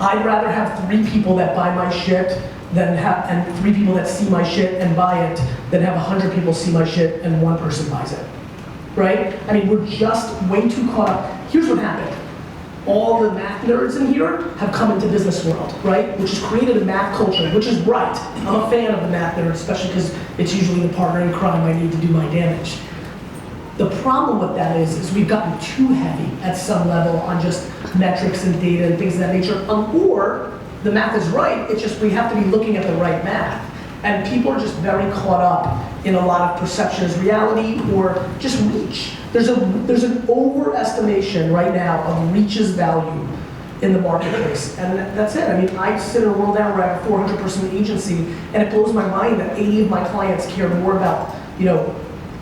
I'd rather have 3 people that buy my shit and 3 people that see my shit and buy it than have 100 people see my shit and 1 person buys it, right? I mean, we're just way too caught up. Here's what happened. All the math nerds in here have come into business world, right? Which has created a math culture, which is right. I'm a fan of the math nerds, especially because it's usually the partner in crime I need to do my damage. The problem with that is we've gotten too heavy at some level on just metrics and data and things of that nature, or the math is right, it's just we have to be looking at the right math. And people are just very caught up in a lot of perception as reality or just reach. There's an overestimation right now of reach's value in the marketplace, and that's it. I mean, I sit in a world now where I have a 400-person agency, and it blows my mind that 80 of my clients care more about, you know,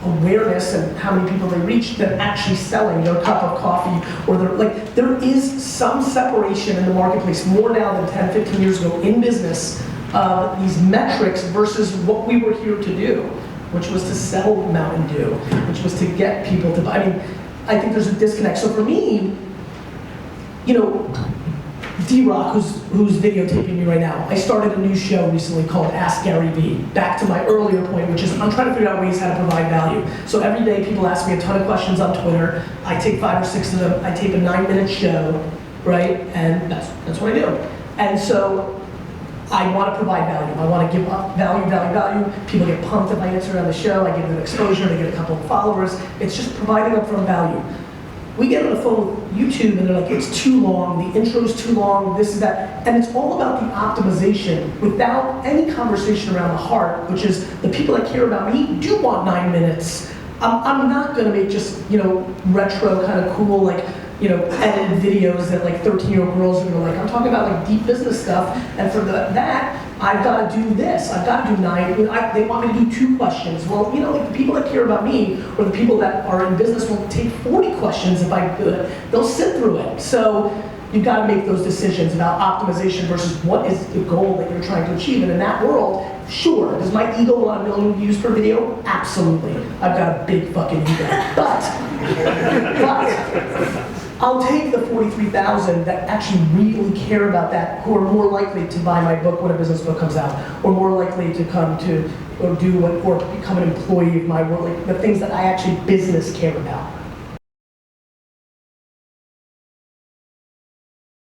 awareness and how many people they reach than actually selling their cup of coffee or their, like, there is some separation in the marketplace more now than 10, 15 years ago in business, these metrics versus what we were here to do, which was to sell Mountain Dew, which was to get people to buy. I mean, I think there's a disconnect. So for me, you know, D-Rock, who's videotaping me right now, I started a new show recently called Ask GaryVee. Back to my earlier point, which is I'm trying to figure out ways how to provide value. So every day people ask me a ton of questions on Twitter. I take 5 or 6 of them. I tape a 9-minute show, right? And that's what I do. And so I want to provide value. I want to give up value. People get pumped if I answer on the show. I give them exposure. They get a couple of followers. It's just providing upfront value. We get on the phone with YouTube and they're like, it's too long, the intro's too long, this is that. And it's all about the optimization without any conversation around the heart, which is the people that care about me do want 9 minutes. I'm not gonna make just, you know, retro kind of cool, like, you know, edited videos that like 13-year-old girls are gonna like. I'm talking about like deep business stuff, and for that, I've got to do this. I've got to do 9. You know, they want me to do 2 questions. Well, you know, like the people that care about me or the people that are in business will take 40 questions if I do it. They'll sit through it. So you've got to make those decisions about optimization versus what is the goal that you're trying to achieve. And in that world, sure, does my ego want 1 million views per video? Absolutely. I've got a big fucking ego. But I'll take the 43,000 that actually really care about that, who are more likely to buy my book when a business book comes out, or more likely to come to, or do what, or become an employee of my world, like the things that I actually business care about.